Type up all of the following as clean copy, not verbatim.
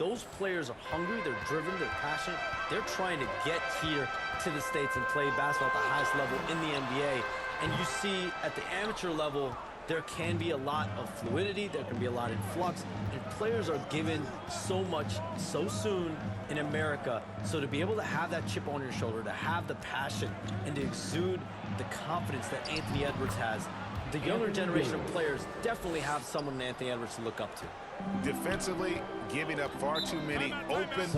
Those players are hungry, they're driven, they're passionate. They're trying to get here to the States and play basketball at the highest level in the NBA. And you see at the amateur level, there can be a lot of fluidity, there can be a lot of flux, and players are given so much so soon in America. So to be able to have that chip on your shoulder, to have the passion, and to exude the confidence that Anthony Edwards has, the younger generation of players definitely have someone in Anthony Edwards to look up to. Defensively, giving up far too many open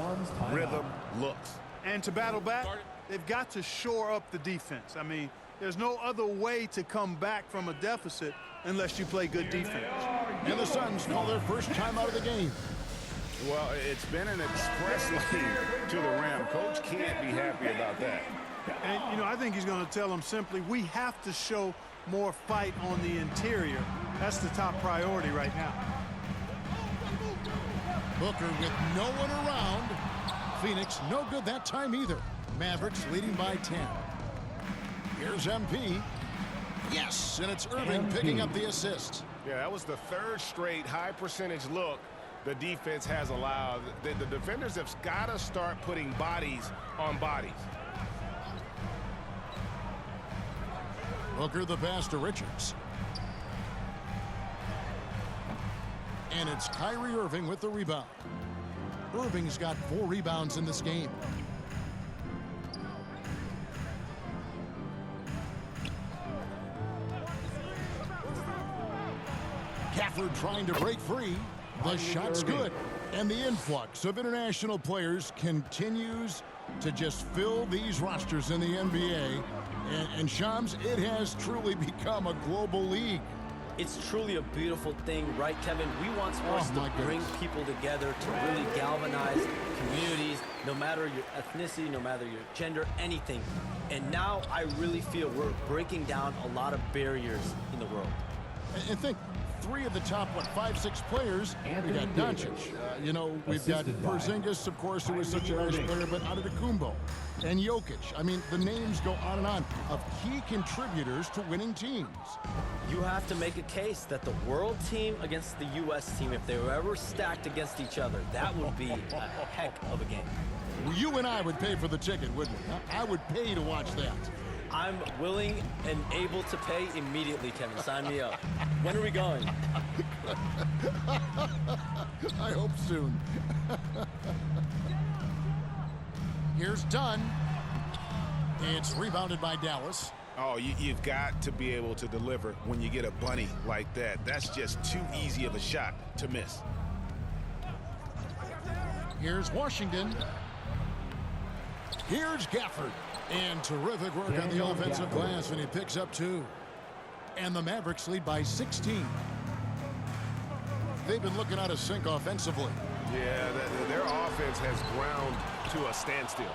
rhythm looks. And to battle back, they've got to shore up the defense. I mean, there's no other way to come back from a deficit unless you play good defense. And the Suns call their first time out of the game. Well, it's been an express lane to the rim. Coach can't be happy about that. And, you know, I think he's going to tell them simply, we have to show more fight on the interior. That's the top priority right now. Booker with no one around. Phoenix no good that time either. Mavericks leading by 10. Here's MP. Yes, and it's Irving picking up the assist. Yeah, that was the third straight high percentage look the defense has allowed. The defenders have got to start putting bodies on bodies. Booker the pass to Richards. And it's Kyrie Irving with the rebound. Irving's got 4 rebounds in this game. Gafford trying to break free. The shot's good. And the influx of international players continues to just fill these rosters in the NBA. And Shams, it has truly become a global league. It's truly a beautiful thing, right, Kevin? We want sports to bring people together, to really galvanize communities, no matter your ethnicity, no matter your gender, anything. And now I really feel we're breaking down a lot of barriers in the world. And think, 3 of the top, 5, 6 players. We got Doncic. You know, we've got Porzingis, of course, who is such a nice player, but Antetokounmpo and Jokic. I mean, the names go on of key contributors to winning teams. You have to make a case that the world team against the U.S. team, if they were ever stacked against each other, that would be a heck of a game. Well, you and I would pay for the ticket, wouldn't we? I would pay to watch that. I'm willing and able to pay immediately, Kevin. Sign me up. When are we going? I hope soon. Here's Dunn. It's rebounded by Dallas. Oh, you've got to be able to deliver when you get a bunny like that. That's just too easy of a shot to miss. Here's Washington. Here's Gafford. And terrific work on the offensive glass, and he picks up 2. And the Mavericks lead by 16. They've been looking out of sync offensively. Yeah, their offense has ground to a standstill.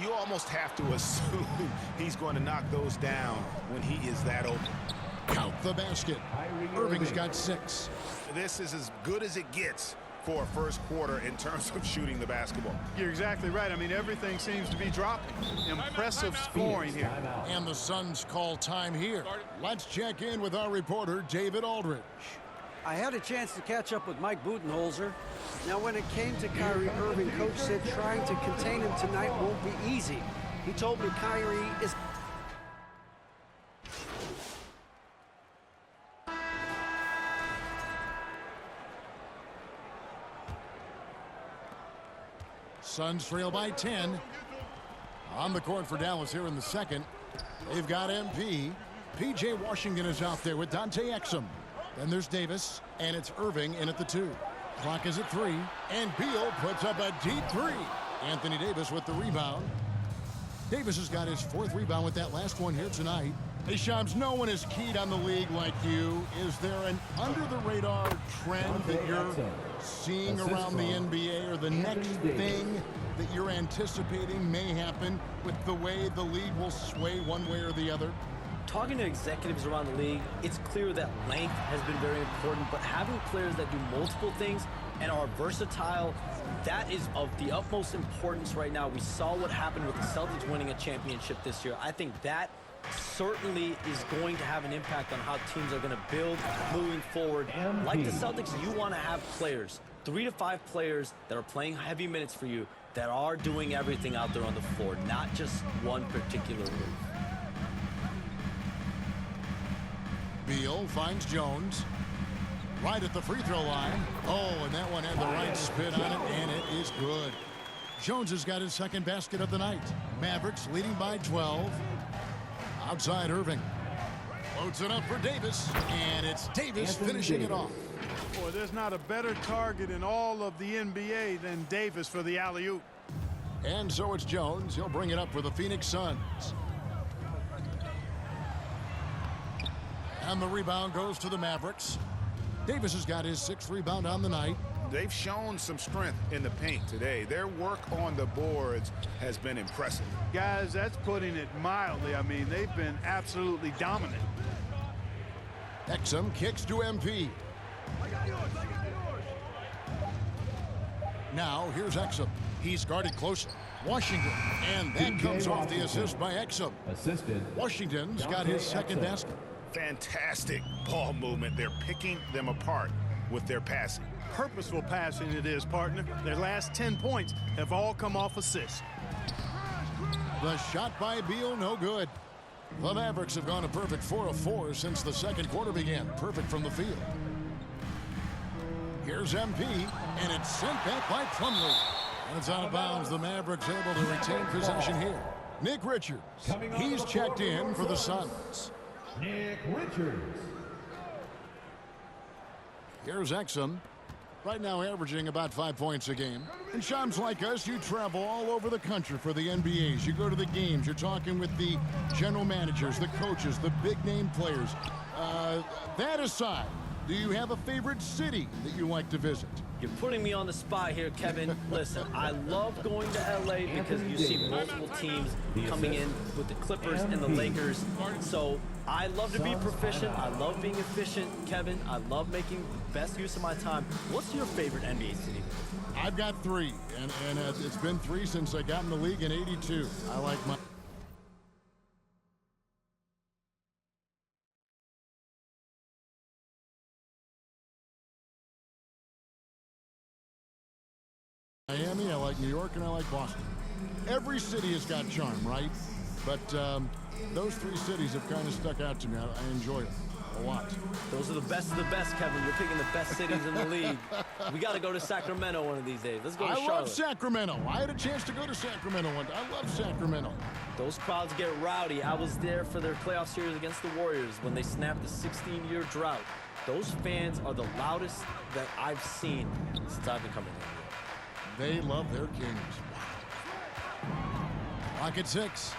You almost have to assume he's going to knock those down when he is that open. Count the basket. Irving's got 6. This is as good as it gets for a first quarter in terms of shooting the basketball. You're exactly right. I mean, everything seems to be dropping. Impressive scoring here. And the Suns call time here. Let's check in with our reporter, David Aldridge. I had a chance to catch up with Mike Budenholzer. Now, when it came to Kyrie Irving, Coach said trying to contain him tonight won't be easy. He told me Kyrie is... Suns trail by 10. On the court for Dallas here in the second. They've got MP. P.J. Washington is out there with Dante Exum. Then there's Davis, and it's Irving in at the 2. Clock is at 3, and Beal puts up a deep 3. Anthony Davis with the rebound. Davis has got his 4th rebound with that last one here tonight. Hey, Shams, no one is keyed on the league like you. Is there an under-the-radar trend that you're seeing around the NBA, or the next thing that you're anticipating may happen with the way the league will sway one way or the other? Talking to executives around the league, it's clear that length has been very important, but having players that do multiple things and are versatile, that is of the utmost importance right now. We saw what happened with the Celtics winning a championship this year. I think that certainly is going to have an impact on how teams are going to build moving forward. Like the Celtics, you want to have players 3 to 5 players that are playing heavy minutes for you that are doing everything out there on the floor, not just one particular move. Beal finds Jones. Right at the free throw line. Oh, and that one had the right spin on it, and it is good. Jones has got his second basket of the night. Mavericks leading by 12. Outside Irving. Loads it up for Davis, and it's Davis finishing it off. Boy, there's not a better target in all of the NBA than Davis for the alley-oop. And so it's Jones. He'll bring it up for the Phoenix Suns. And the rebound goes to the Mavericks. Davis has got his 6th rebound on the night. They've shown some strength in the paint today. Their work on the boards has been impressive. Guys, that's putting it mildly. I mean, they've been absolutely dominant. Exum kicks to MP. Now here's Exum. He's guarded closer. Washington, and that comes off the assist by Exum. Assisted. Washington's got his second basket. Fantastic ball movement. They're picking them apart with their passing. Purposeful passing it is, partner. Their last 10 points have all come off assists. The shot by Beal, no good. The Mavericks have gone a perfect 4 of 4 since the second quarter began. Perfect from the field. Here's MP, and it's sent back by Plumlee. And it's out of bounds. The Mavericks able to retain possession here. Nick Richards, he's checked in for the Suns. Nick Richards. Here's Exum. Right now averaging about 5 points a game. And chums like us, you travel all over the country for the NBAs. You go to the games. You're talking with the general managers, the coaches, the big-name players. That aside, do you have a favorite city that you like to visit? You're putting me on the spot here, Kevin. Listen, I love going to L.A. because you see multiple teams coming in with the Clippers and the Lakers. So I love to be proficient. I love being efficient, Kevin. I love making the best use of my time. What's your favorite NBA city? I've got 3, and it's been 3 since I got in the league in '82. I like my... Miami, I like New York, and I like Boston. Every city has got charm, right? But those 3 cities have kind of stuck out to me. I enjoy them a lot. Those are the best of the best, Kevin. You're picking the best cities in the league. We got to go to Sacramento one of these days. Let's go to Charlotte. I love Sacramento. I had a chance to go to Sacramento one. I love Sacramento. Those crowds get rowdy. I was there for their playoff series against the Warriors when they snapped the 16-year drought. Those fans are the loudest that I've seen since I've been coming here. They love their kings. Clock at 6.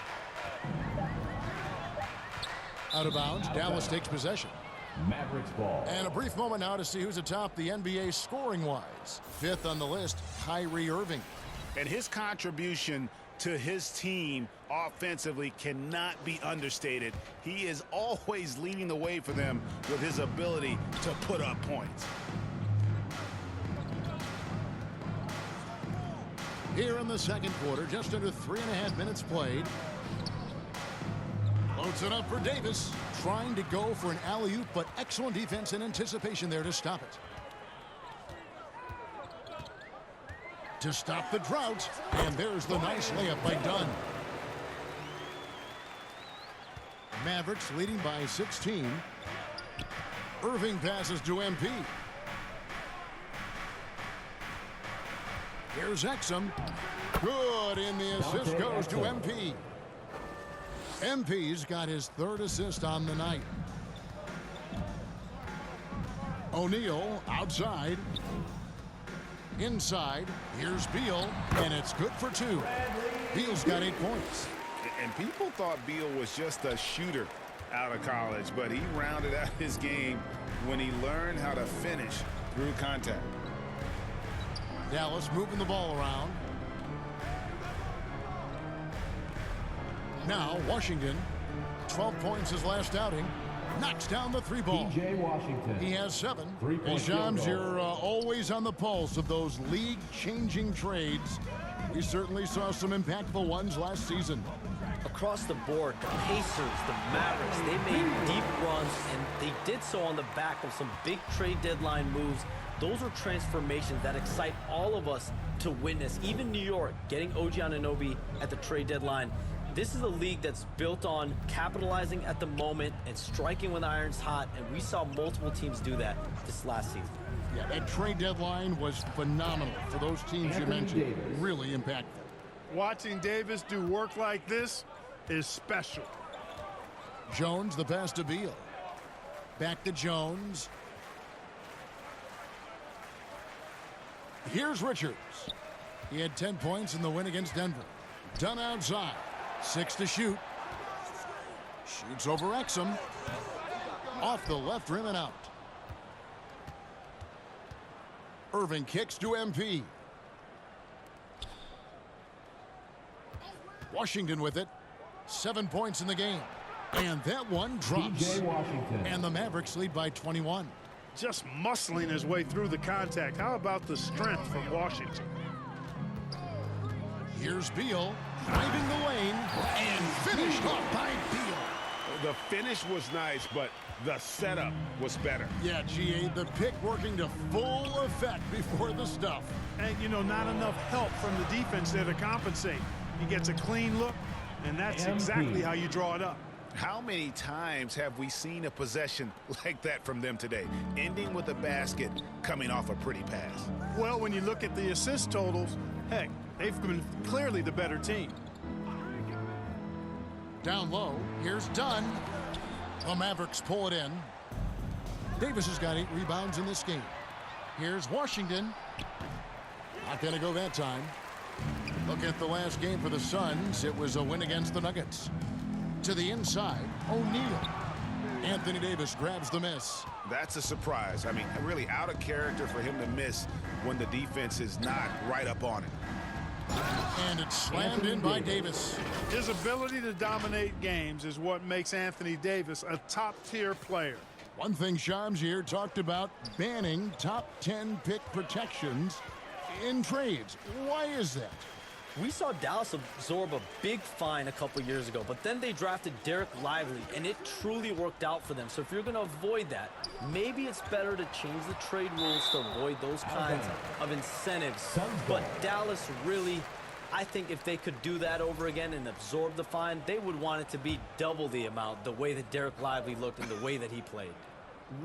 Out of bounds. Dallas takes possession. Mavericks ball. And a brief moment now to see who's atop the NBA scoring-wise. 5th on the list, Kyrie Irving. And his contribution to his team offensively cannot be understated. He is always leading the way for them with his ability to put up points. Here in the second quarter, just under 3.5 minutes played. Loads it up for Davis. Trying to go for an alley-oop, but excellent defense and anticipation there to stop it. To stop the drought. And there's the nice layup by Dunn. Mavericks leading by 16. Irving passes to MP. Here's Exum. Good, and the assist goes to MP. MP's got his 3rd assist on the night. O'Neal outside. Inside. Here's Beal, and it's good for 2. Beal's got 8 points. And people thought Beal was just a shooter out of college, but he rounded out his game when he learned how to finish through contact. Dallas moving the ball around. Now Washington, 12 points his last outing, knocks down the 3 ball. PJ Washington. He has 7. Three-point And Shams, field goal. you're always on the pulse of those league-changing trades. We certainly saw some impactful ones last season. Across the board, the Pacers, the Mavericks, they made deep runs, and they did so on the back of some big trade deadline moves. Those are transformations that excite all of us to witness. Even New York, getting OG Anunoby at the trade deadline. This is a league that's built on capitalizing at the moment and striking when the iron's hot, and we saw multiple teams do that this last season. Yeah, that trade deadline was phenomenal for those teams you mentioned. Really impactful. Watching Davis do work like this is special. Jones, the pass to Beal. Back to Jones. Here's Richards. He had 10 points in the win against Denver. Done outside. 6 to shoot. Shoots over Exum. Off the left rim and out. Irving kicks to MP. Washington with it. 7 points in the game. And that one drops. PJ Washington. And the Mavericks lead by 21. Just muscling his way through the contact. How about the strength from Washington? Here's Beal driving the lane and finished off by Beal. The finish was nice, but the setup was better. Yeah, GA, the pick working to full effect before the stuff. And, you know, not enough help from the defense there to compensate. He gets a clean look, and that's exactly how you draw it up. How many times have we seen a possession like that from them today, ending with a basket coming off a pretty pass? Well, when you look at the assist totals, heck, they've been clearly the better team. Down low, here's Dunn. The Mavericks pull it in. Davis has got 8 rebounds in this game. Here's Washington. Not going to go that time. Look at the last game for the Suns. It was a win against the Nuggets. To the inside, O'Neal. Anthony Davis grabs the miss. That's a surprise. I mean, really out of character for him to miss when the defense is not right up on it. And it's slammed in by Davis. His ability to dominate games is what makes Anthony Davis a top-tier player. One thing Shams here talked about, banning top 10 pick protections in trades. Why is that? We saw Dallas absorb a big fine a couple years ago, but then they drafted Derek Lively, and it truly worked out for them. So if you're going to avoid that, maybe it's better to change the trade rules to avoid those kinds of incentives. But Dallas really, I think if they could do that over again and absorb the fine, they would want it to be double the amount, the way that Derek Lively looked and the way that he played.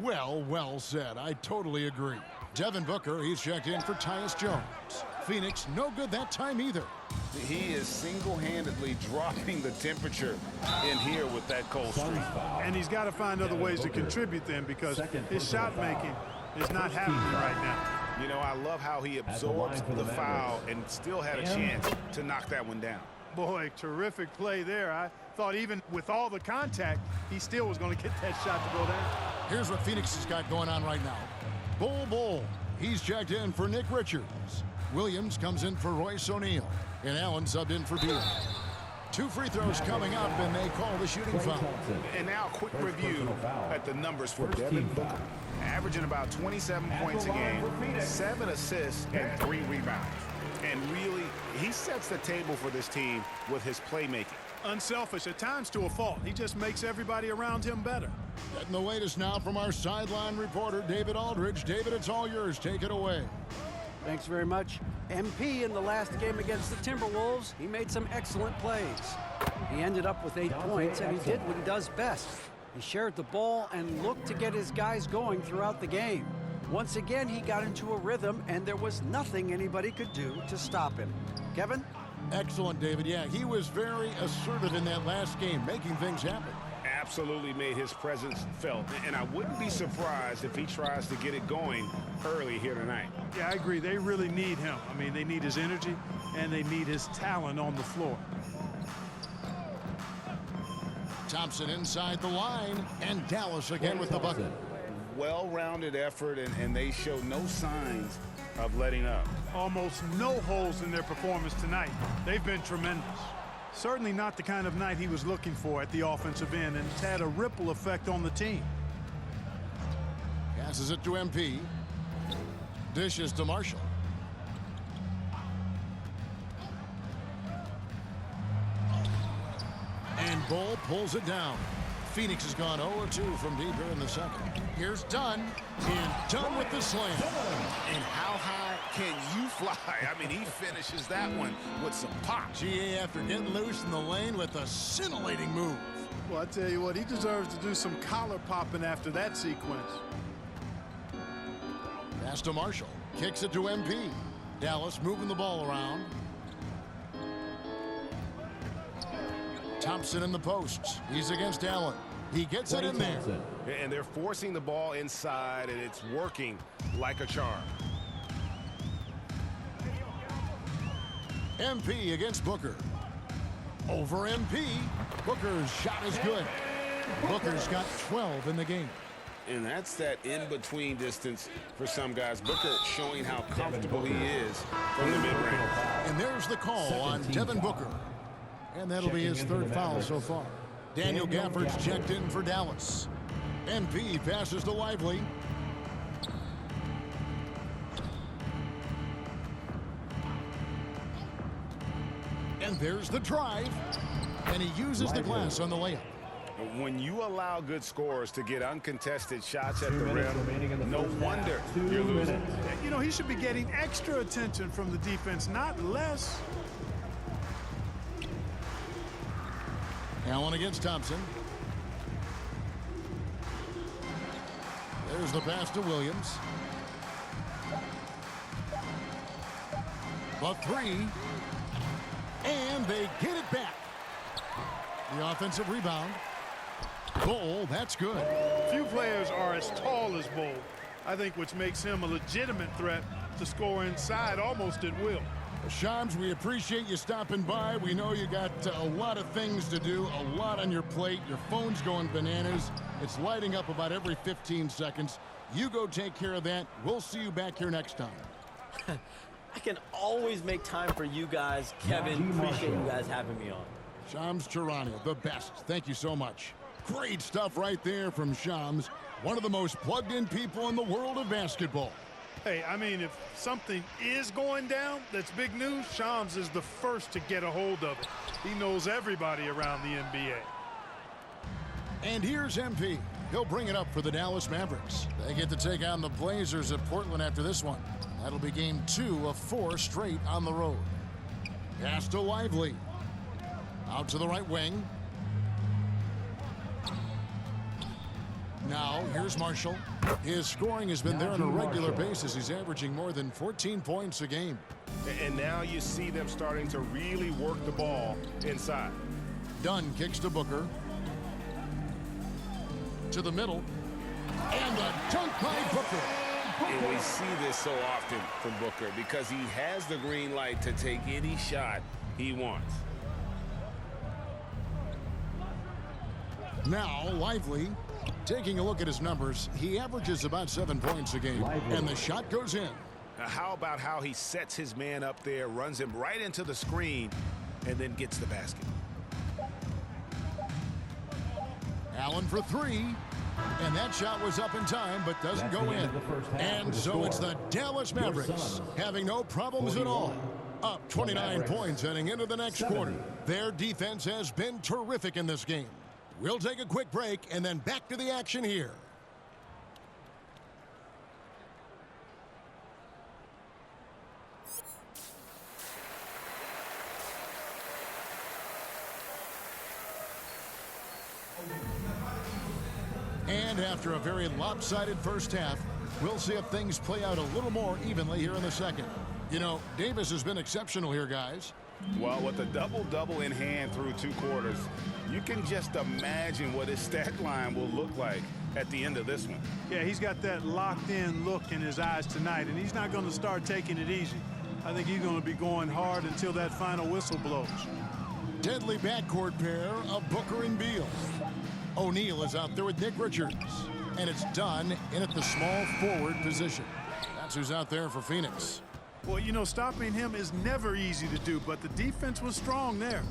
Well said. I totally agree. Devin Booker, he's checked in for Tyus Jones. Phoenix, no good that time either. He is single-handedly dropping the temperature in here with that cold streak. And he's got to find other ways to contribute then, because his shot making is not happening right now. You know, I love how he absorbs the foul and still had a chance to knock that one down. Boy, terrific play there. I thought even with all the contact, he still was going to get that shot to go down. Here's what Phoenix has got going on right now. Bull. He's checked in for Nick Richards. Williams comes in for Royce O'Neal. And Allen subbed in for Beal. 2 free throws coming up, and they call the shooting foul. And now a quick review at the numbers for Devin Booker. Averaging about 27 points a game, 7 assists, and 3 rebounds. And really, he sets the table for this team with his playmaking. Unselfish, at times to a fault. He just makes everybody around him better. Getting the latest now from our sideline reporter, David Aldridge. David, it's all yours. Take it away. Thanks very much. MP in the last game against the Timberwolves, he made some excellent plays. He ended up with 8 points, and he did what he does best. He shared the ball and looked to get his guys going throughout the game. Once again, he got into a rhythm, and there was nothing anybody could do to stop him. Kevin? Excellent, David. Yeah, he was very assertive in that last game, making things happen. Absolutely made his presence felt. And I wouldn't be surprised if he tries to get it going early here tonight. Yeah, I agree. They really need him. I mean, they need his energy, and they need his talent on the floor. Thompson inside the line, and Dallas again with the bucket. Well-rounded effort, and they show no signs of letting up. Almost no holes in their performance tonight. They've been tremendous. Certainly not the kind of night he was looking for at the offensive end, and it's had a ripple effect on the team. Passes it to MP. Dishes to Marshall. Bull pulls it down. Phoenix has gone 0-2 from deep here in the second. Here's Dunn, and Dunn with the slam. And how high can you fly? I mean, he finishes that one with some pop. GA after getting loose in the lane with a scintillating move. Well, I tell you what, he deserves to do some collar popping after that sequence. Pass to Marshall. Kicks it to MP. Dallas moving the ball around. Thompson in the posts. He's against Allen. He gets it in there. And they're forcing the ball inside, and it's working like a charm. MP against Booker. Over MP. Booker's shot is good. Booker's got 12 in the game. And that's that in-between distance for some guys. Booker showing how comfortable he is from the mid-range. And there's the call on Devin Booker. And that'll be his third foul so far. Daniel Gafford's checked in for Dallas. MP passes to Lively. And there's the drive. And he uses the glass on the layup. When you allow good scorers to get uncontested shots at the rim, no wonder you're losing. You know, he should be getting extra attention from the defense, not less. Allen against Thompson. There's the pass to Williams. The three. And they get it back. The offensive rebound. Bull, that's good. Few players are as tall as Bull, I think, which makes him a legitimate threat to score inside almost at will. Shams, we appreciate you stopping by. We know you got a lot of things to do, a lot on your plate. Your phone's going bananas. It's lighting up about every 15 seconds. You go take care of that. We'll see you back here next time. I can always make time for you guys. Kevin, appreciate you guys having me on. Shams Charania, the best. Thank you so much. Great stuff right there from Shams, one of the most plugged-in people in the world of basketball. Hey, I mean, if something is going down that's big news, Shams is the first to get a hold of it. He knows everybody around the NBA. And here's MP. He'll bring it up for the Dallas Mavericks. They get to take on the Blazers at Portland after this one. That'll be game 2 of 4 straight on the road. Pass to Lively. Out to the right wing. Now, here's Marshall. His scoring has been there on a regular basis. He's averaging more than 14 points a game. And now you see them starting to really work the ball inside. Dunn kicks to Booker. To the middle. And a dunk by Booker. And we see this so often from Booker because he has the green light to take any shot he wants. Now, Lively. Taking a look at his numbers, he averages about 7 points a game. And the shot goes in. Now, how about how he sets his man up there, runs him right into the screen, and then gets the basket. Allen for 3. And that shot was up in time, but doesn't go in. And so it's the Dallas Mavericks having no problems at all. Up 29 points heading into the next quarter. Their defense has been terrific in this game. We'll take a quick break and then back to the action here. And after a very lopsided first half, we'll see if things play out a little more evenly here in the second. You know, Davis has been exceptional here, guys. Well, with a double-double in hand through 2 quarters, you can just imagine what his stat line will look like at the end of this one. Yeah, he's got that locked-in look in his eyes tonight, and he's not going to start taking it easy. I think he's going to be going hard until that final whistle blows. Deadly backcourt pair of Booker and Beal. O'Neal is out there with Nick Richards, and it's Dunn in at the small forward position. That's who's out there for Phoenix. Well, you know, stopping him is never easy to do, but the defense was strong there.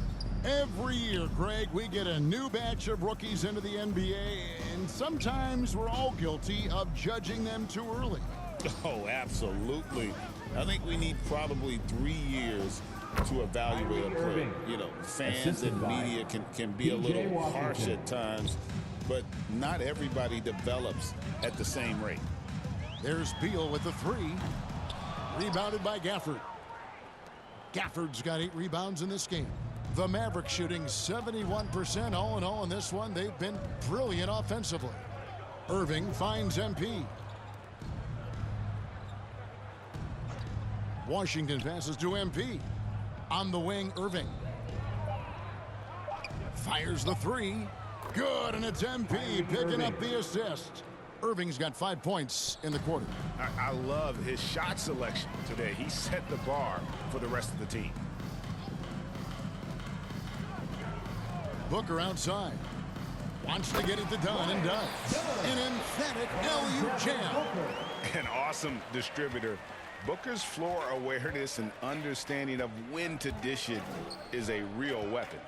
Every year, Greg, we get a new batch of rookies into the NBA, and sometimes we're all guilty of judging them too early. Oh, absolutely. I think we need probably 3 years to evaluate a play. Irving. You know, fans Assisted and by media can be a PJ little harsh Washington. at times, but not everybody develops at the same rate. There's Beal with the three. Rebounded by Gafford. Gafford's got 8 rebounds in this game. The Mavericks shooting 71% all in all in this one. They've been brilliant offensively. Irving finds MP. Washington passes to MP. On the wing, Irving. Fires the three. Good, and it's MP picking up the assist. Irving's got 5 points in the quarter. I love his shot selection today. He set the bar for the rest of the team. Booker outside. Wants to get it to Dunn and does. An emphatic LU jam. An awesome distributor. Booker's floor awareness and understanding of when to dish it is a real weapon.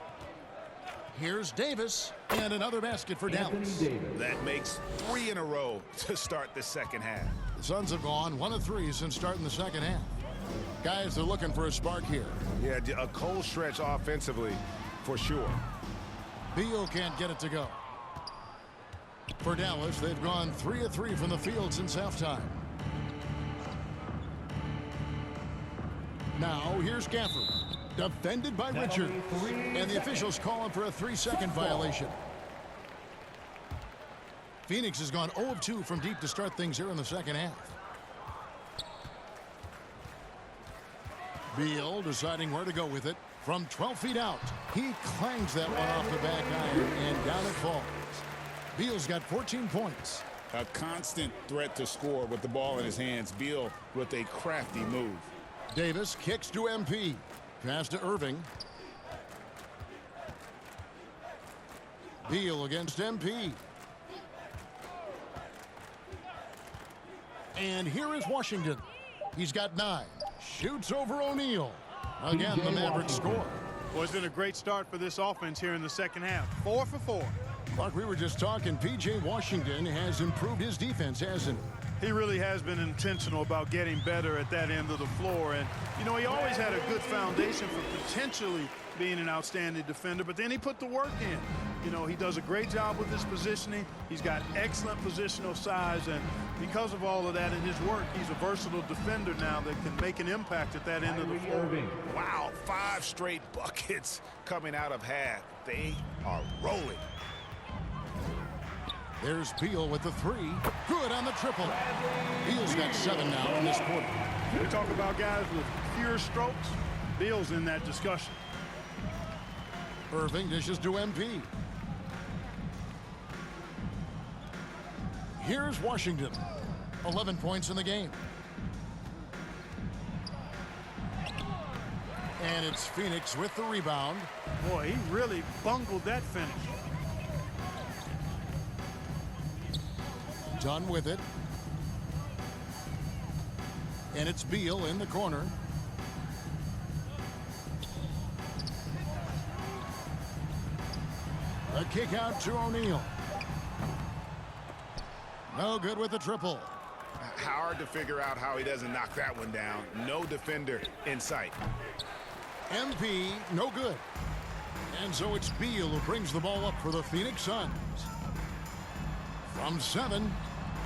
Here's Davis, and another basket for Dallas. That makes 3 in a row to start the second half. The Suns have gone 1 of 3 since starting the second half. Guys, they're looking for a spark here. Yeah, a cold stretch offensively for sure. Beal can't get it to go. For Dallas, they've gone 3 of 3 from the field since halftime. Now, here's Gafford. Defended by Richard. And the officials call him for a 3-second violation. Phoenix has gone 0 of 2 from deep to start things here in the second half. Beal deciding where to go with it. From 12 feet out, he clangs that one off the back iron, and down it falls. Beal's got 14 points. A constant threat to score with the ball in his hands. Beal with a crafty move. Davis kicks to MP. Pass to Irving. Beal against MP. And here is Washington. He's got 9. Shoots over O'Neal. Again, the Mavericks score. Well, it's been a great start for this offense here in the second half. 4 for 4. Mark, we were just talking. P.J. Washington has improved his defense, hasn't he? He really has been intentional about getting better at that end of the floor. And, you know, he always had a good foundation for potentially being an outstanding defender, but then he put the work in. You know, he does a great job with his positioning. He's got excellent positional size, and because of all of that in his work, he's a versatile defender now that can make an impact at that end of the floor. Wow, 5 straight buckets coming out of half. They are rolling. There's Beal with the 3. Good on the triple. Beal's got 7 now in this quarter. We talk about guys with fewer strokes. Beal's in that discussion. Irving dishes to MP. Here's Washington. 11 points in the game. And it's Phoenix with the rebound. Boy, he really bungled that finish. Done with it. And it's Beal in the corner. A kick out to O'Neal. No good with the triple. Hard to figure out how he doesn't knock that one down. No defender in sight. MP, no good. And so it's Beal who brings the ball up for the Phoenix Suns. From 7,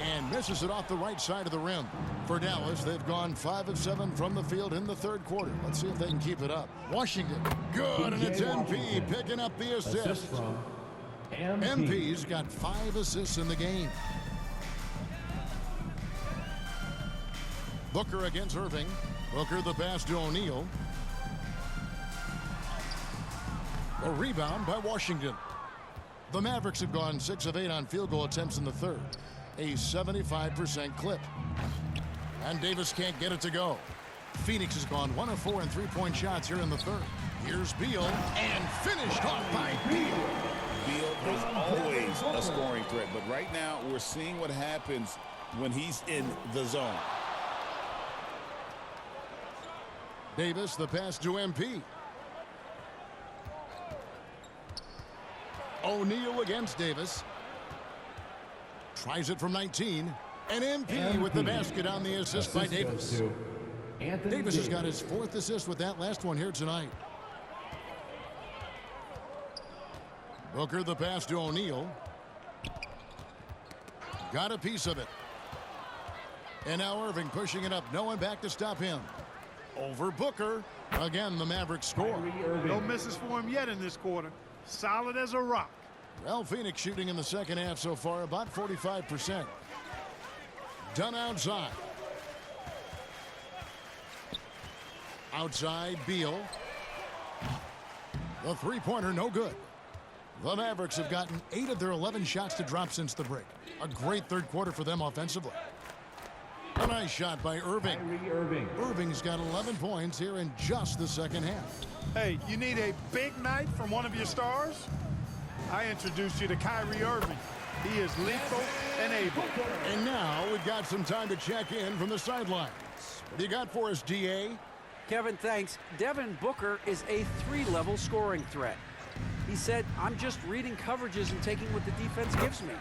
and misses it off the right side of the rim. For Dallas, they've gone 5 of 7 from the field in the third quarter. Let's see if they can keep it up. Washington, good, and it's MP picking up the assist. From MP's got 5 assists in the game. Booker against Irving. Booker the pass to O'Neal. A rebound by Washington. The Mavericks have gone 6 of 8 on field goal attempts in the third. A 75% clip. And Davis can't get it to go. Phoenix has gone 1 of 4 in 3-point shots here in the third. Here's Beal, and finished off by Beal. Beal is always a scoring threat, but right now we're seeing what happens when he's in the zone. Davis, the pass to MP. O'Neal against Davis. Tries it from 19. And MP with the basket on the assist by Davis. Davis has got his 4th assist with that last one here tonight. Booker the pass to O'Neal. Got a piece of it. And now Irving pushing it up. No one back to stop him. Over Booker. Again, the Mavericks score. No misses for him yet in this quarter. Solid as a rock. Well, Phoenix shooting in the second half so far about 45%. Done outside. Outside, Beal. The three-pointer, no good. The Mavericks have gotten 8 of their 11 shots to drop since the break. A great third quarter for them offensively. A nice shot by Irving. Irving's got 11 points here in just the second half. Hey, you need a big night from one of your stars? I introduced you to Kyrie Irving. He is lethal and able. And now we've got some time to check in from the sidelines. What do you got for us, DA? Kevin, thanks. Devin Booker is a 3-level scoring threat. He said, I'm just reading coverages and taking what the defense gives me.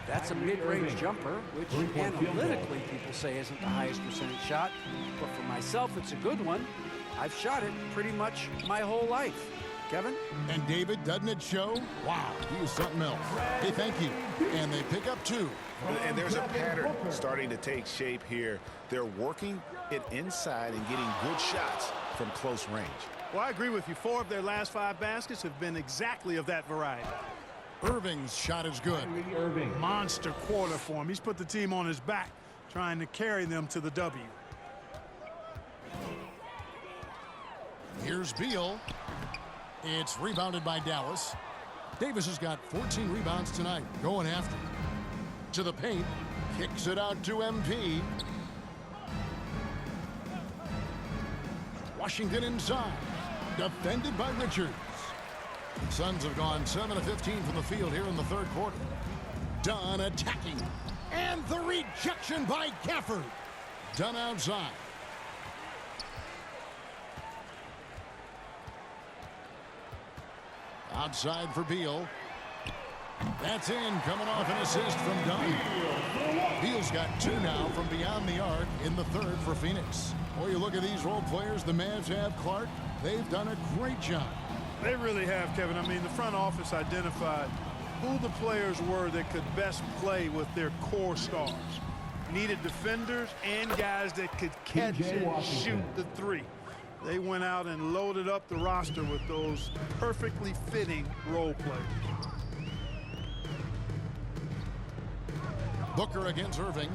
That's a mid-range jumper, which analytically people say isn't the highest percentage shot. But for myself, it's a good one. I've shot it pretty much my whole life. Kevin? And David, doesn't it show? Wow, he is something else. Hey, thank you. And they pick up 2. And there's a pattern starting to take shape here. They're working it inside and getting good shots from close range. Well, I agree with you. 4 of their last 5 baskets have been exactly of that variety. Irving's shot is good. Monster quarter for him. He's put the team on his back, trying to carry them to the W. Here's Beal. It's rebounded by Dallas. Davis has got 14 rebounds tonight. Going after. To the paint. Kicks it out to MP. Washington inside. Defended by Richards. Suns have gone 7 of 15 from the field here in the third quarter. Dunn attacking. And the rejection by Gafford. Dunn outside. Outside for Beal. That's in, coming off an assist from Dunn. Beal's got 2 now from beyond the arc in the third for Phoenix. Boy, you look at these role players the Mavs have, Clark. They've done a great job. They really have, Kevin. I mean, the front office identified who the players were that could best play with their core stars. Needed defenders and guys that could catch and shoot the 3. They went out and loaded up the roster with those perfectly fitting role players. Booker against Irving.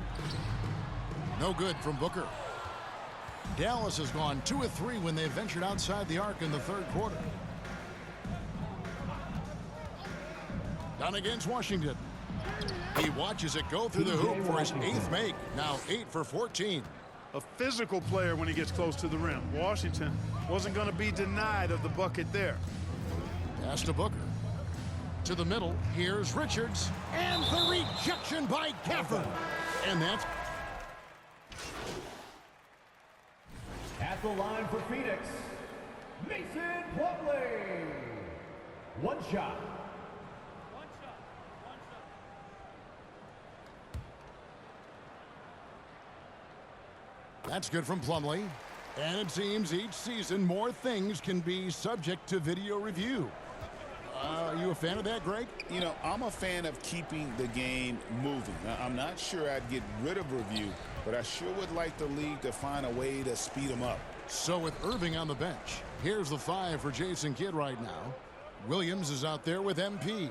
No good from Booker. Dallas has gone 2 of 3 when they ventured outside the arc in the third quarter. Down against Washington. He watches it go through the hoop for his 8th make. Now 8 for 14. A physical player when he gets close to the rim. Washington wasn't going to be denied of the bucket there. Pass to Booker. To the middle. Here's Richards. And the rejection by Gafford. And that's... At the line for Phoenix, Mason Plumlee. One shot. That's good from Plumlee. And it seems each season more things can be subject to video review. Are you a fan of that, Greg? You know, I'm a fan of keeping the game moving. Now, I'm not sure I'd get rid of review, but I sure would like the league to find a way to speed them up. So with Irving on the bench, here's the 5 for Jason Kidd right now. Williams is out there with MP.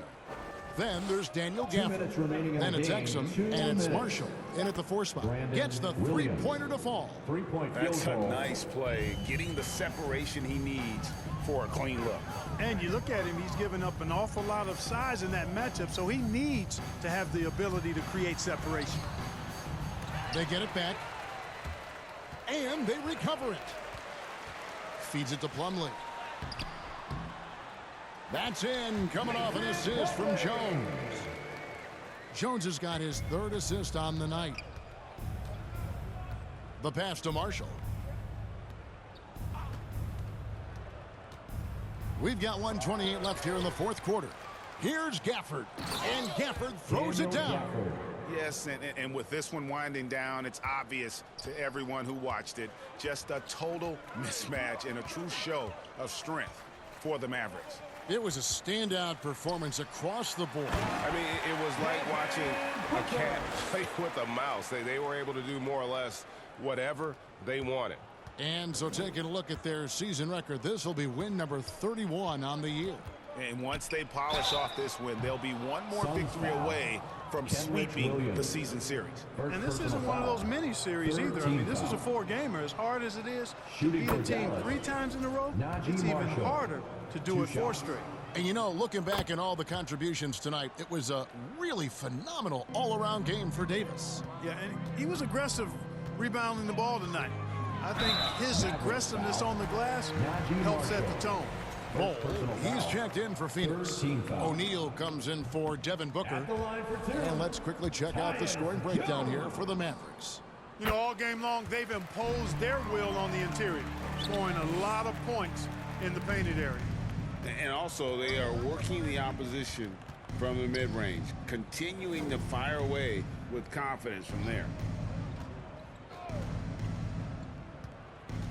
Then there's Daniel Gafford. Then it's Exum, and it's Marshall in at the 4 spot. Gets the three-pointer to fall. That's a nice play, getting the separation he needs for a clean look. And you look at him, he's given up an awful lot of size in that matchup, so he needs to have the ability to create separation. They get it back. And they recover it. Feeds it to Plumlee. That's in, coming off an assist from Jones. Jones has got his 3rd assist on the night. The pass to Marshall. We've got 1:28 left here in the fourth quarter. Here's Gafford, and Gafford throws it down. Yes, and with this one winding down, it's obvious to everyone who watched it. Just a total mismatch and a true show of strength for the Mavericks. It was a standout performance across the board. I mean, it was like watching a cat play with a mouse. They were able to do more or less whatever they wanted. And so taking a look at their season record, this will be win number 31 on the year. And once they polish off this win, they'll be one more victory away from sweeping the season series. And this isn't one of those mini-series either. I mean, this is a 4-gamer. As hard as it is to beat a team 3 times in a row, it's even harder to do it 4 straight. And, you know, looking back at all the contributions tonight, it was a really phenomenal all-around game for Davis. Yeah, and he was aggressive rebounding the ball tonight. I think his aggressiveness on the glass helped set the tone. Ball, he's checked in for Phoenix. O'Neal comes in for Devin Booker. And let's quickly check out the scoring breakdown here for the Mavericks. You know, all game long, they've imposed their will on the interior, scoring a lot of points in the painted area. And also, they are working the opposition from the mid-range, continuing to fire away with confidence from there.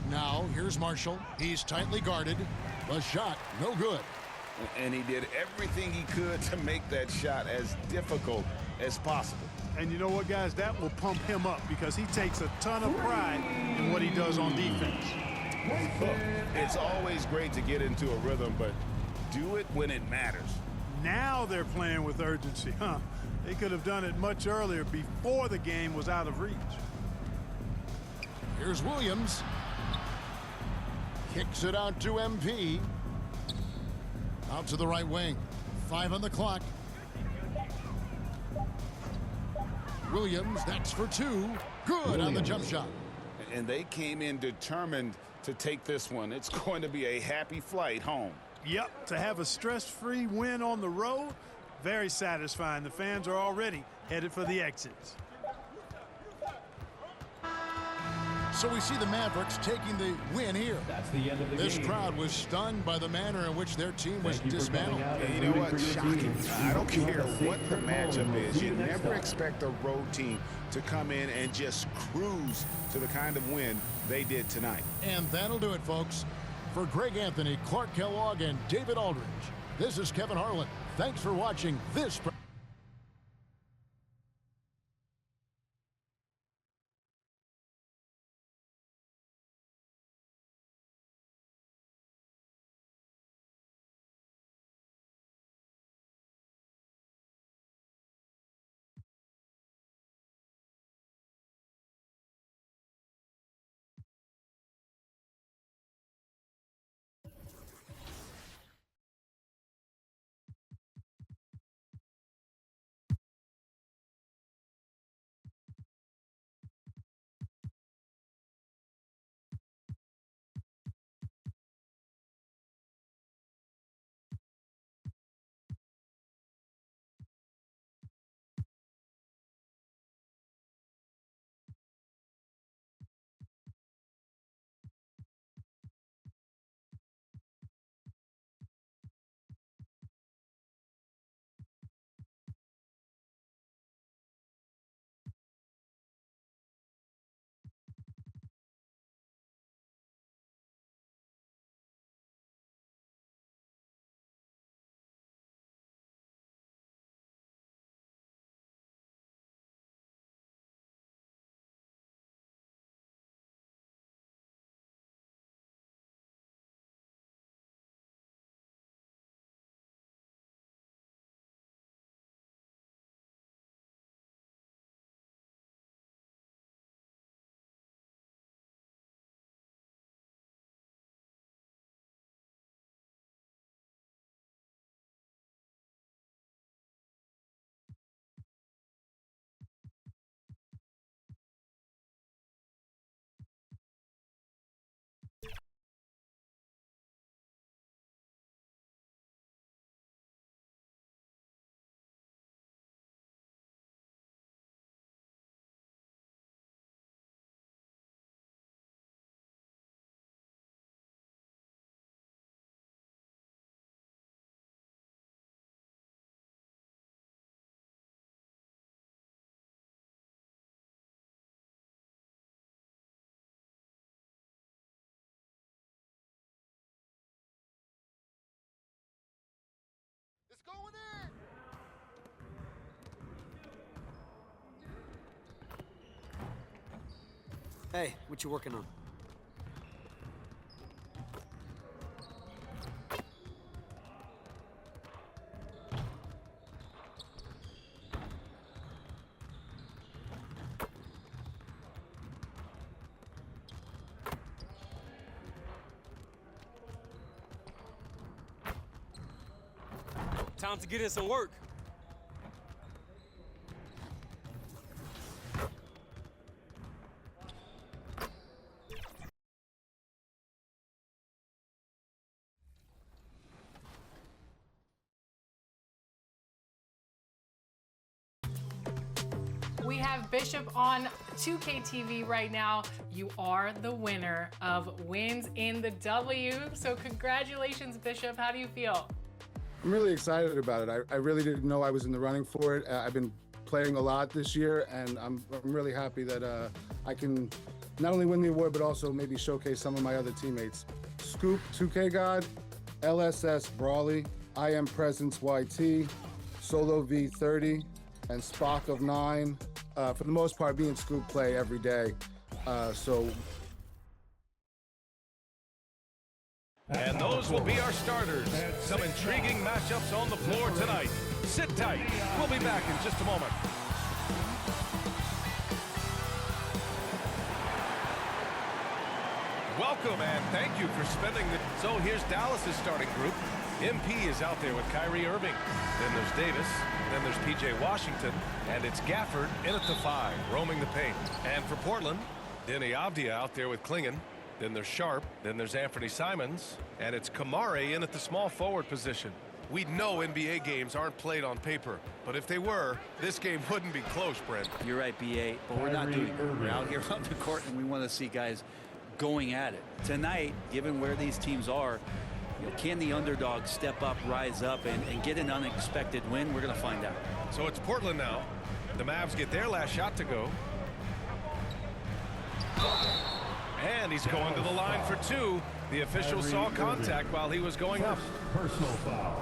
Now, here's Marshall. He's tightly guarded. The shot, no good. And he did everything he could to make that shot as difficult as possible. And you know what, guys? That will pump him up because he takes a ton of pride in what he does on defense. Look, it's always great to get into a rhythm, but do it when it matters. Now they're playing with urgency, huh? They could have done it much earlier before the game was out of reach. Here's Williams. Kicks it out to MP. Out to the right wing. 5 on the clock. Williams, that's for 2. Good on the jump shot. And they came in determined to take this one. It's going to be a happy flight home. Yep, to have a stress-free win on the road, very satisfying. The fans are already headed for the exits. So we see the Mavericks taking the win here. That's the end of the This game. crowd was stunned by the manner in which their team was Thank you for dismantled. coming out And and you know rooting what? for your Shocking. team. I don't care Have a safe what the trip home, matchup and we'll is. see You next never time. expect a road team to come in and just cruise to the kind of win they did tonight. And that'll do it, folks. For Greg Anthony, Clark Kellogg, and David Aldridge, this is Kevin Harlan. Thanks for watching this. Hey, what you working on? Time to get in some work. We have Bishop on 2K TV right now. You are the winner of Wins in the W. So congratulations, Bishop. How do you feel? I'm really excited about it. I really didn't know I was in the running for it. I've been playing a lot this year, and I'm really happy that I can not only win the award, but also maybe showcase some of my other teammates. Scoop, 2K God, LSS Brawley, I Am Presence YT, Solo V30, and Spock of 9. For the most part, me and Scoop play every day. And those will be our starters. Some intriguing matchups on the floor tonight. Sit tight. We'll be back in just a moment. Welcome and thank you for spending the... So here's Dallas's starting group. MP is out there with Kyrie Irving. Then there's Davis. Then there's PJ Washington. And it's Gafford in at the 5, roaming the paint. And for Portland, Denny Avdia out there with Klingon. Then there's Sharp. Then there's Anthony Simons. And it's Kamare in at the small forward position. We know NBA games aren't played on paper, but if they were, this game wouldn't be close, Brent. You're right, BA, but we're not doing it. We're out here on the court, and we want to see guys going at it. Tonight, given where these teams are, can the underdog step up, rise up, and get an unexpected win? We're going to find out. So it's Portland now. The Mavs get their last shot to go. And he's going to the line for 2. The official saw contact while he was going up.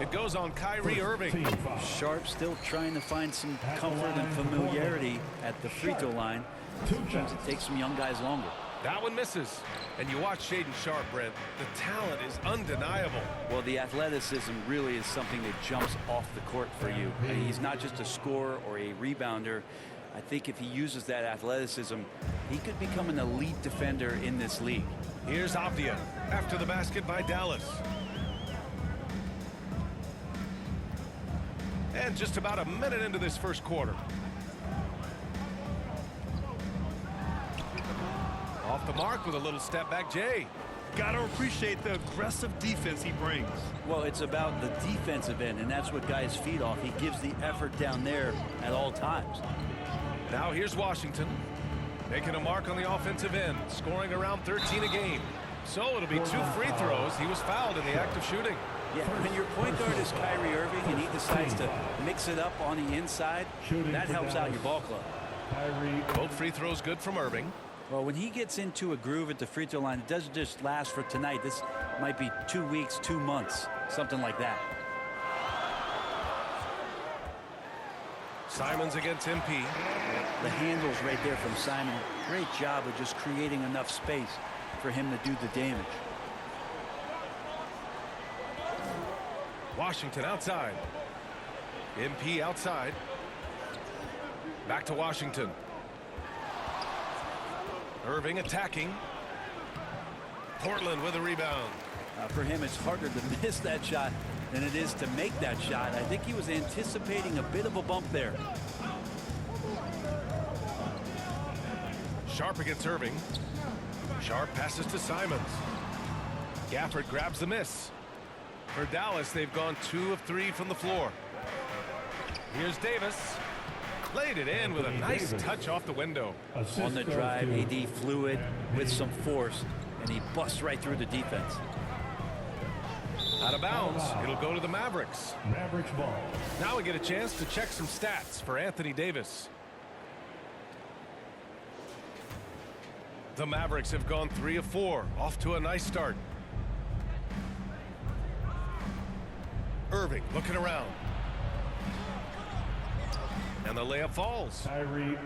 It goes on Kyrie Irving. Sharp still trying to find some comfort and familiarity at the free throw line. Sometimes it takes some young guys longer. That one misses. And you watch Shaedon Sharp, Brent. The talent is undeniable. Well, the athleticism really is something that jumps off the court for you. And he's not just a scorer or a rebounder. I think if he uses that athleticism, he could become an elite defender in this league. Here's Avdia after the basket by Dallas. And just about a minute into this first quarter. Off the mark with a little step back, Jay. Got to appreciate the aggressive defense he brings. Well, it's about the defensive end, and that's what guys feed off. He gives the effort down there at all times. Now here's Washington, making a mark on the offensive end, scoring around 13 a game. So it'll be 2 free throws. He was fouled in the act of shooting. Yeah, when your point guard is Kyrie Irving and he decides to mix it up on the inside, that helps out your ball club. Both free throws good from Irving. Well, when he gets into a groove at the free throw line, it doesn't just last for tonight. This might be 2 weeks, 2 months, something like that. Simons against MP. The handles right there from Simon. Great job of just creating enough space for him to do the damage. Washington outside. MP outside. Back to Washington. Irving attacking. Portland with a rebound. For him, it's harder to miss that shot than it is to make that shot. I think he was anticipating a bit of a bump there. Sharp against Irving. Sharp passes to Simons. Gafford grabs the miss. For Dallas, they've gone 2 of 3 from the floor. Here's Davis. Laid it in with a nice touch off the window. On the drive, AD fluid with some force, and he busts right through the defense. Out of bounds. It'll go to the Mavericks. Mavericks ball. Now we get a chance to check some stats for Anthony Davis. The Mavericks have gone 3 of 4, off to a nice start. Irving looking around. And the layup falls.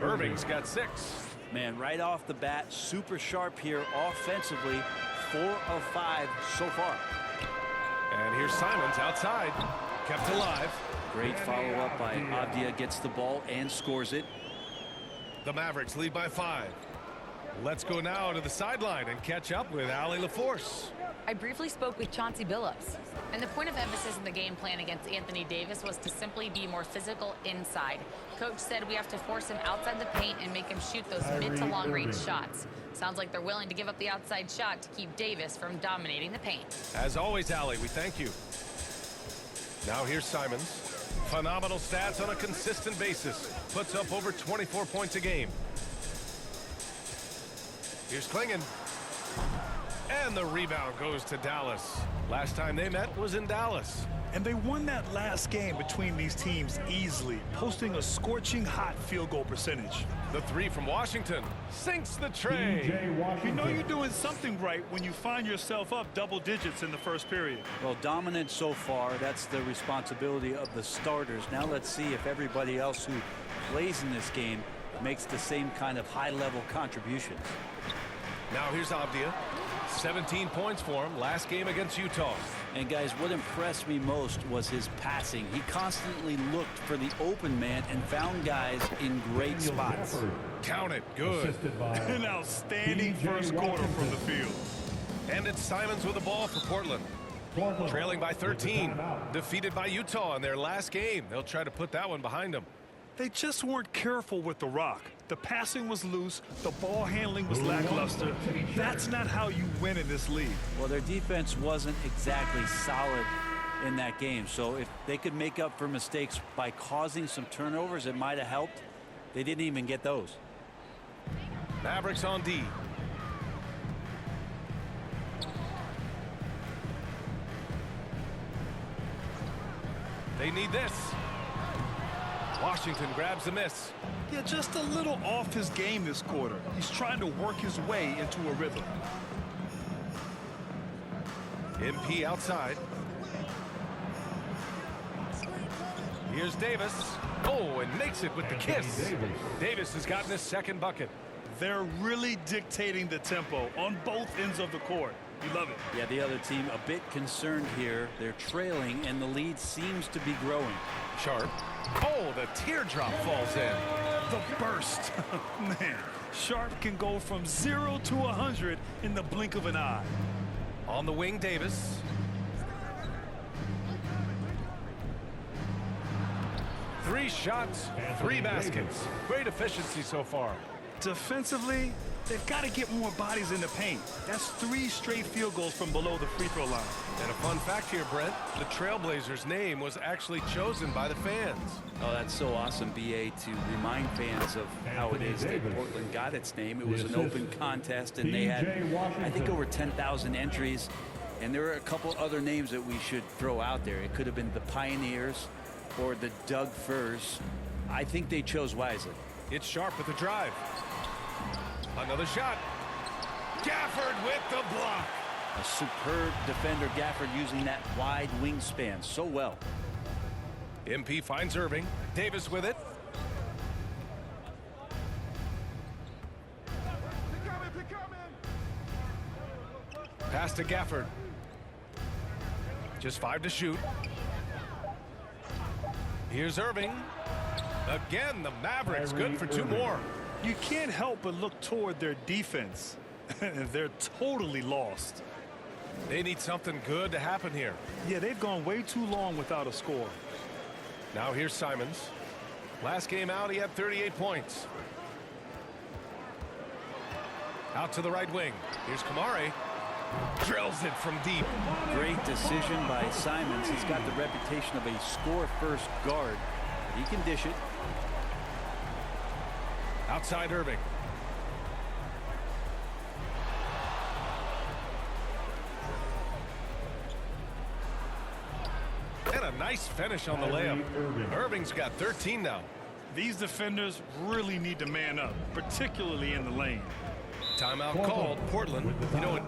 Irving's got 6. Man, right off the bat, super sharp here offensively. 4 of 5 so far. And here's Simons outside. Kept alive. Great follow-up by Avdia. Gets the ball and scores it. The Mavericks lead by 5. Let's go now to the sideline and catch up with Allie LaForce. I briefly spoke with Chauncey Billups, and the point of emphasis in the game plan against Anthony Davis was to simply be more physical inside. Coach said we have to force him outside the paint and make him shoot those mid to long range shots. Sounds like they're willing to give up the outside shot to keep Davis from dominating the paint. As always, Allie, we thank you. Now here's Simons. Phenomenal stats on a consistent basis. Puts up over 24 points a game. Here's Klingon. And the rebound goes to Dallas. Last time they met was in Dallas. And they won that last game between these teams easily, posting a scorching hot field goal percentage. The 3 from Washington sinks the tray. You know you're doing something right when you find yourself up double digits in the first period. Well, dominant so far. That's the responsibility of the starters. Now let's see if everybody else who plays in this game makes the same kind of high-level contributions. Now here's Avdia. 17 points for him last game against Utah. And guys, what impressed me most was his passing. He constantly looked for the open man and found guys in great spots. Count it. Good. An outstanding first quarter from the field. And it's Simons with the ball for Portland. Trailing by 13. Defeated by Utah in their last game. They'll try to put that one behind them. They just weren't careful with the rock. The passing was loose. The ball handling was lackluster. That's not how you win in this league. Well, their defense wasn't exactly solid in that game. So if they could make up for mistakes by causing some turnovers, it might have helped. They didn't even get those. Mavericks on D. They need this. Washington grabs the miss. Yeah, just a little off his game this quarter. He's trying to work his way into a rhythm. MP outside. Here's Davis. Oh, and makes it with the kiss. Davis has gotten his second bucket. They're really dictating the tempo on both ends of the court. You love it. Yeah, the other team a bit concerned here. They're trailing, and the lead seems to be growing. Sharp. Oh, the teardrop falls in. The burst. Man, Sharp can go from 0 to 100 in the blink of an eye. On the wing, Davis. Three shots, 3 baskets. Great efficiency so far. Defensively, they've got to get more bodies in the paint. That's 3 straight field goals from below the free throw line. And a fun fact here, Brent, the Trailblazers' name was actually chosen by the fans. Oh, that's so awesome, BA, to remind fans of how it is that Portland got its name. It was an open contest, and they had, I think, over 10,000 entries. And there are a couple other names that we should throw out there. It could have been the Pioneers or the Doug Furs. I think they chose wisely. It's Sharp with the drive. Another shot. Gafford with the block. A superb defender, Gafford, using that wide wingspan so well. MP finds Irving. Davis with it. Pass to Gafford. Just 5 to shoot. Here's Irving. Again, the Mavericks good for 2 more. You can't help but look toward their defense. They're totally lost. They need something good to happen here. Yeah, they've gone way too long without a score. Now here's Simons. Last game out, he had 38 points. Out to the right wing. Here's Kamari. Drills it from deep. Great decision by Simons. He's got the reputation of a score-first guard. He can dish it. Outside Irving. And a nice finish on the layup. Irving's got 13 now. These defenders really need to man up, particularly in the lane. Timeout called. Portland. You know,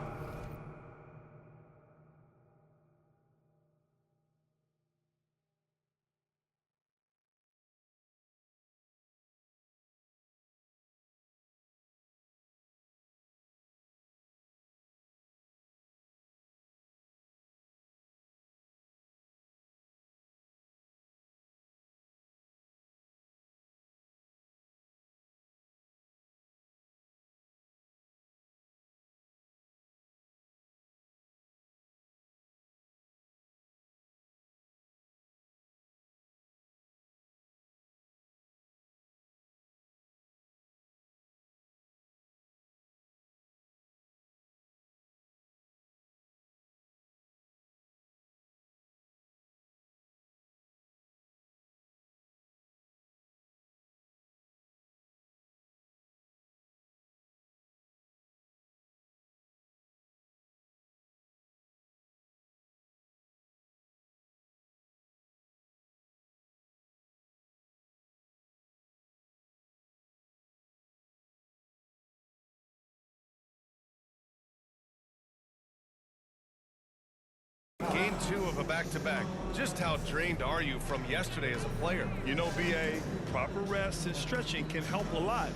2 of a back-to-back. Just how drained are you from yesterday as a player? You know, BA, proper rest and stretching can help a lot.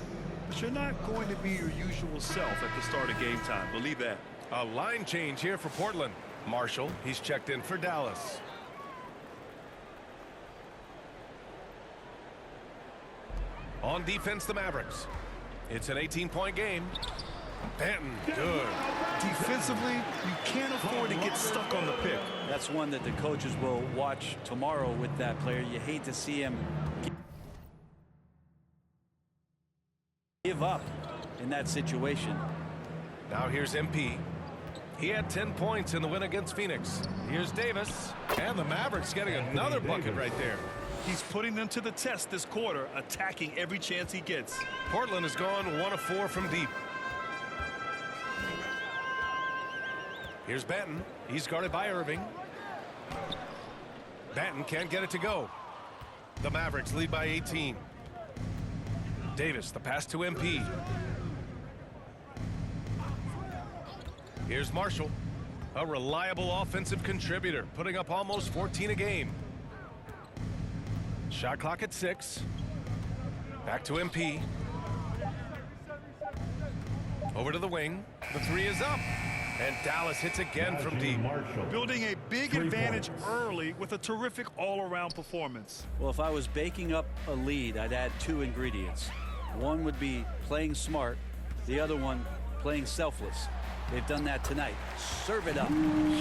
But you're not going to be your usual self at the start of game time. Believe that. A line change here for Portland. Marshall, he's checked in for Dallas. On defense, the Mavericks. It's an 18-point game. Benton, good. Defensively, you can't afford to get stuck on the pick. That's one that the coaches will watch tomorrow with that player. You hate to see him give up in that situation. Now here's MP. He had 10 points in the win against Phoenix. Here's Davis, and the Mavericks getting another bucket right there. He's putting them to the test this quarter, attacking every chance he gets. Portland has gone 1 of 4 from deep. Here's Benton. He's guarded by Irving. Benton can't get it to go. The Mavericks lead by 18. Davis, the pass to MP. Here's Marshall, a reliable offensive contributor, putting up almost 14 a game. Shot clock at 6. Back to MP. Over to the wing. The 3 is up. And Dallas hits again from deep. Building a big advantage early with a terrific all-around performance. Well, if I was baking up a lead, I'd add 2 ingredients. One would be playing smart. The other one, playing selfless. They've done that tonight. Serve it up.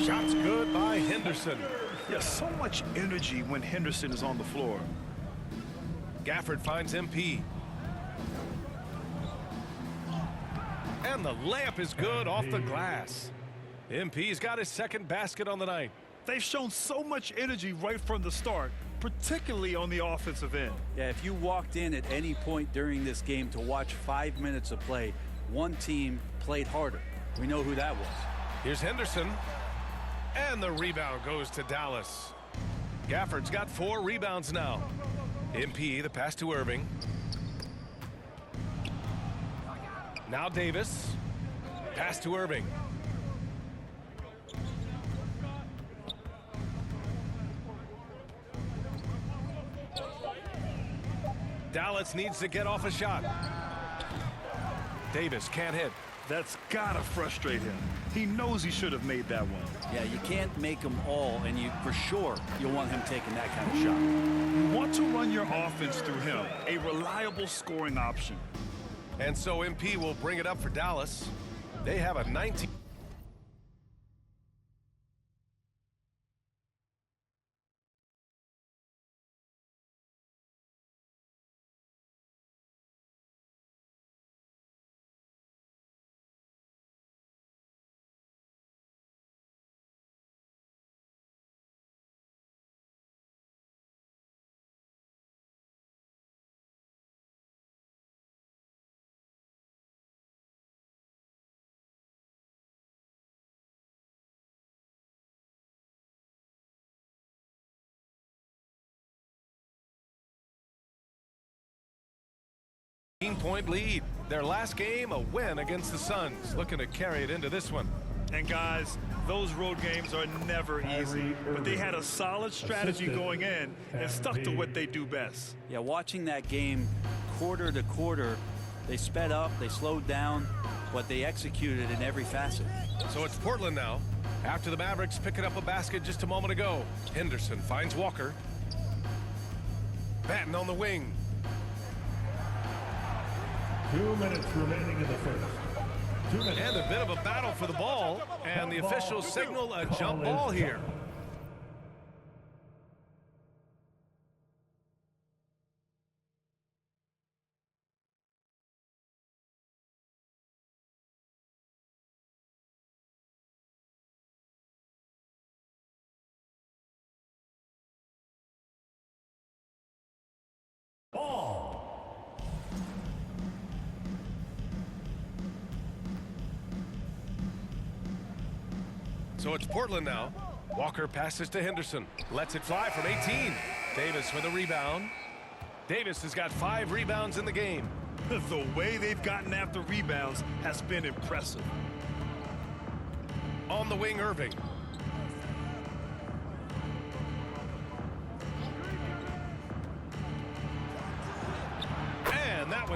Shots good by Henderson. Yeah, so much energy when Henderson is on the floor. Gafford finds MP. And the layup is good off the glass. MP's got his second basket on the night. They've shown so much energy right from the start, particularly on the offensive end. Yeah, if you walked in at any point during this game to watch 5 minutes of play, one team played harder. We know who that was. Here's Henderson. And the rebound goes to Dallas. Gafford's got 4 rebounds now. MP, the pass to Irving. Now Davis. Pass to Irving. Dallas needs to get off a shot. Davis can't hit. That's gotta frustrate him. He knows he should have made that one. Yeah, you can't make them all, and you for sure you'll want him taking that kind of shot. You want to run your offense through him, a reliable scoring option. And so MP will bring it up for Dallas. They have a 19. Point lead. Their last game, a win against the Suns. Looking to carry it into this one. And guys, those road games are never easy, but they had a solid strategy going in and stuck to what they do best. Yeah, watching that game quarter to quarter, they sped up, they slowed down, but they executed in every facet. So it's Portland now. After the Mavericks picking up a basket just a moment ago. Henderson finds Walker. Benton on the wing. 2 minutes remaining in the first. 2 minutes. And a bit of a battle for the ball, and the officials signal a jump ball here. So it's Portland now. Walker passes to Henderson. Lets it fly from 18. Davis with a rebound. Davis has got 5 rebounds in the game. The way they've gotten after rebounds has been impressive. On the wing, Irving.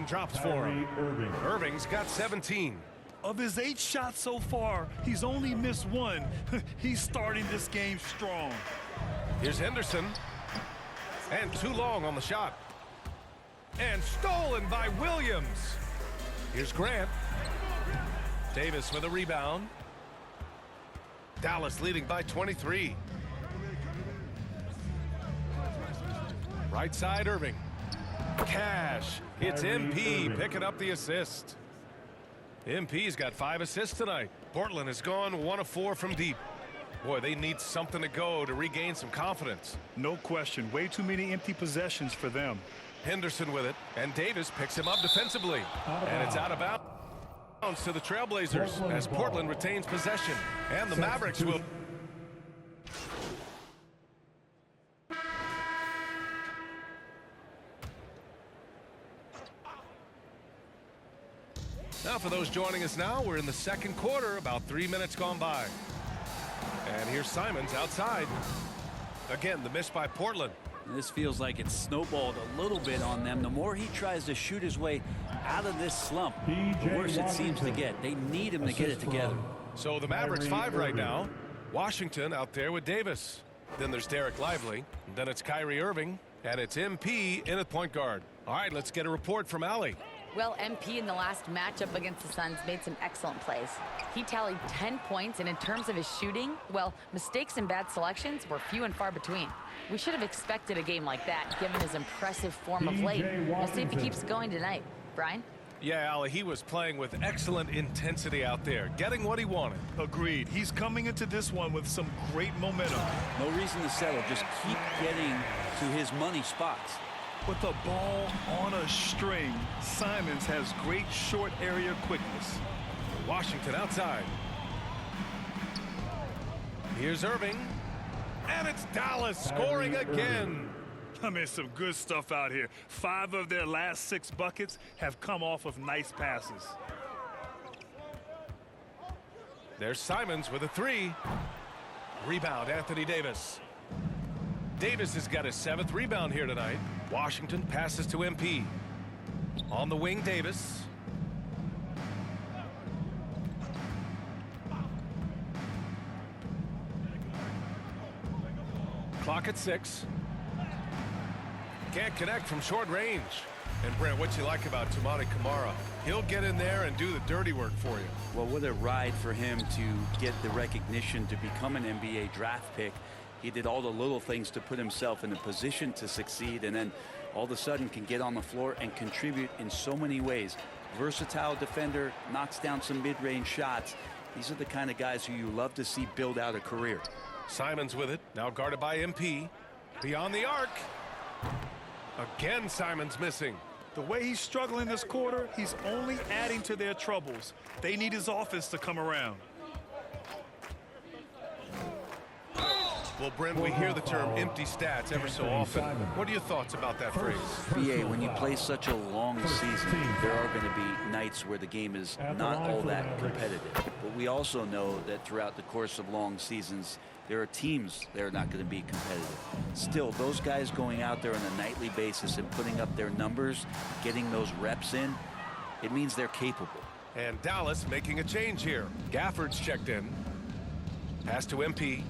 drops for him. Irving's got 17. Of his 8 shots so far, he's only missed 1. He's starting this game strong. Here's Henderson. And too long on the shot. And stolen by Williams. Here's Grant. Davis with a rebound. Dallas leading by 23. Right side, Irving. Cash. It's MP picking up the assist. MP's got 5 assists tonight. Portland has gone 1 of 4 from deep. Boy, they need something to go to regain some confidence. No question. Way too many empty possessions for them. Henderson with it, and Davis picks him up defensively. And it's out of bounds to the Trailblazers as Portland retains possession. And the Mavericks will... Now, for those joining us now, we're in the second quarter, about 3 minutes gone by. And here's Simons outside. Again, the miss by Portland. This feels like it's snowballed a little bit on them. The more he tries to shoot his way out of this slump, the worse it seems to get. They need him to get it together. So the Mavericks 5 right now. Washington out there with Davis. Then there's Derek Lively. Then it's Kyrie Irving. And it's MP in at point guard. All right, let's get a report from Allie. Well, MP in the last matchup against the Suns made some excellent plays. He tallied 10 points, and in terms of his shooting, well, mistakes and bad selections were few and far between. We should have expected a game like that, given his impressive form of late. We'll see if he keeps going tonight. Brian? Yeah, Allie, he was playing with excellent intensity out there, getting what he wanted. Agreed. He's coming into this one with some great momentum. No reason to settle. Just keep getting to his money spots. With the ball on a string, Simons has great short area quickness. Washington outside. Here's Irving. And it's Dallas scoring again. I mean, some good stuff out here. 5 of their last 6 buckets have come off of nice passes. There's Simons with a 3. Rebound, Anthony Davis. Davis has got his 7th rebound here tonight. Washington passes to MP. On the wing, Davis. Clock at 6. Can't connect from short range. And Brent, what you like about Toumani Camara? He'll get in there and do the dirty work for you. Well, what a ride for him to get the recognition to become an NBA draft pick. He did all the little things to put himself in a position to succeed, and then all of a sudden can get on the floor and contribute in so many ways. Versatile defender, knocks down some mid-range shots. These are the kind of guys who you love to see build out a career. Simons with it, now guarded by MP. Beyond the arc. Again, Simons missing. The way he's struggling this quarter, he's only adding to their troubles. They need his offense to come around. Well, Brent, we hear the term empty stats ever so often. What are your thoughts about that phrase? BA, when you play such a long season, there are going to be nights where the game is not all that competitive. But we also know that throughout the course of long seasons, there are teams that are not going to be competitive. Still, those guys going out there on a nightly basis and putting up their numbers, getting those reps in, it means they're capable. And Dallas making a change here. Gafford's checked in. Pass to MP.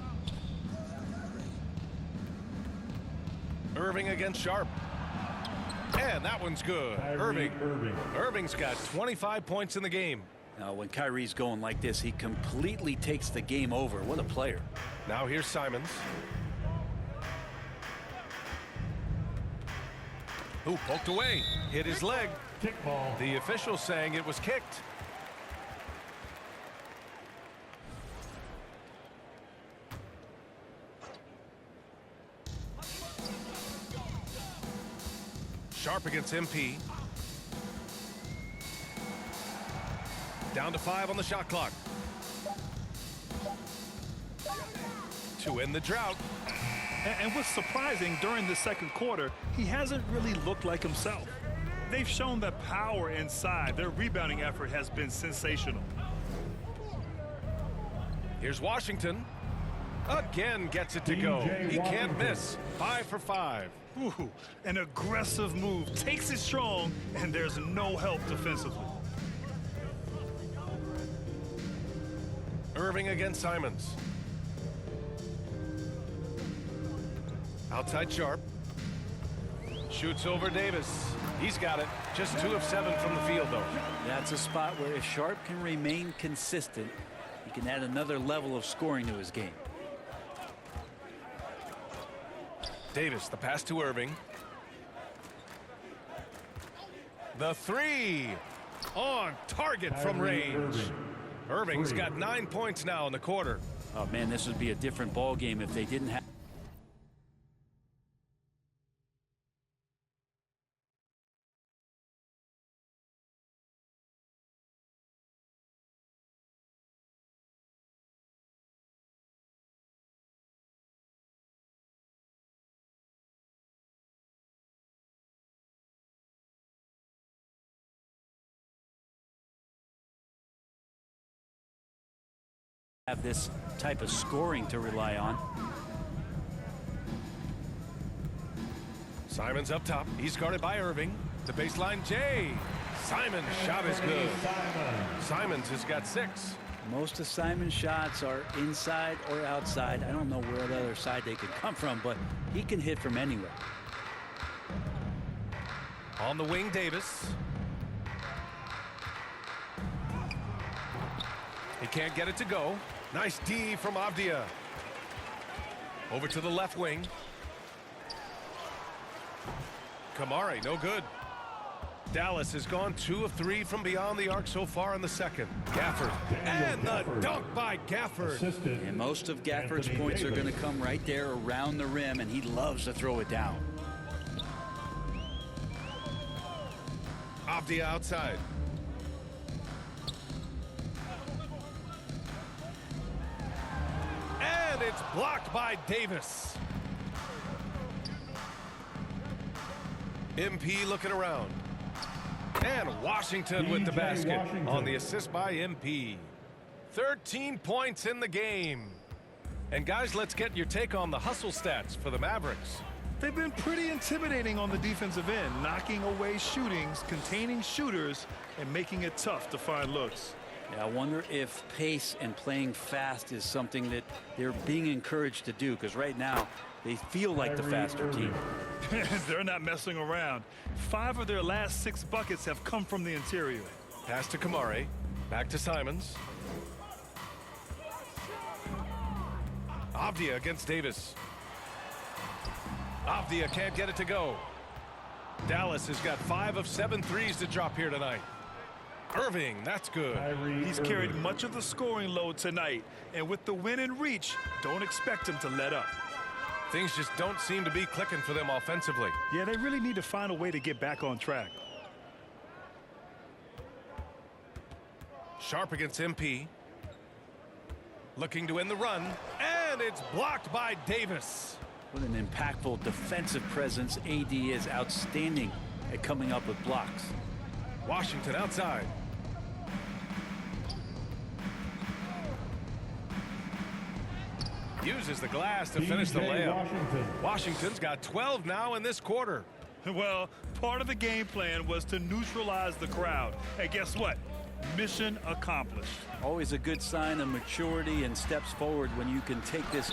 Irving against Sharp. And that one's good. Irving's got 25 points in the game. Now, when Kyrie's going like this, he completely takes the game over. What a player. Now here's Simons. Ooh, poked away. Hit his leg. Kickball. The official saying it was kicked. Sharp against MP. Down to 5 on the shot clock. To end the drought. And what's surprising, during the second quarter, he hasn't really looked like himself. They've shown that power inside. Their rebounding effort has been sensational. Here's Washington. Again gets it to go. He can't miss. 5 for 5. Ooh, an aggressive move. Takes it strong, and there's no help defensively. Irving against Simons. Outside Sharp. Shoots over Davis. He's got it. Just 2 of 7 from the field, though. That's a spot where if Sharp can remain consistent, he can add another level of scoring to his game. Davis, the pass to Irving. The 3 on target from range. Irving's got 9 points now in the quarter. Oh man, this would be a different ball game if they didn't have. Have this type of scoring to rely on. Simons up top. He's guarded by Irving. The baseline, Jay. Simons' shot is good. Simons has got 6. Most of Simon's shots are inside or outside. I don't know where the other side they could come from, but he can hit from anywhere. On the wing, Davis. He can't get it to go. Nice D from Avdia. Over to the left wing. Kamari, no good. Dallas has gone 2 of 3 from beyond the arc so far in the second. Gafford. And the dunk by Gafford. And most of Gafford's points are going to come right there around the rim, and he loves to throw it down. Avdia outside. And it's blocked by Davis. MP looking around. And Washington with the basket on the assist by MP. 13 points in the game. And guys, let's get your take on the hustle stats for the Mavericks. They've been pretty intimidating on the defensive end, knocking away shootings, containing shooters, and making it tough to find looks. Yeah, I wonder if pace and playing fast is something that they're being encouraged to do, because right now they feel like the faster team. They're not messing around. 5 of their last 6 buckets have come from the interior. Pass to Kamari. Back to Simons. Avdia against Davis. Avdia can't get it to go. Dallas has got 5 of 7 threes to drop here tonight. Irving, that's good. He's carried much of the scoring load tonight, and with the win in reach, don't expect him to let up. Things just don't seem to be clicking for them offensively. Yeah, they really need to find a way to get back on track. Sharp against MP. Looking to end the run, and it's blocked by Davis. What an impactful defensive presence. AD is outstanding at coming up with blocks. Washington outside. Uses the glass to finish the layup. Washington's got 12 now in this quarter. Well, part of the game plan was to neutralize the crowd. And guess what? Mission accomplished. Always a good sign of maturity and steps forward when you can take this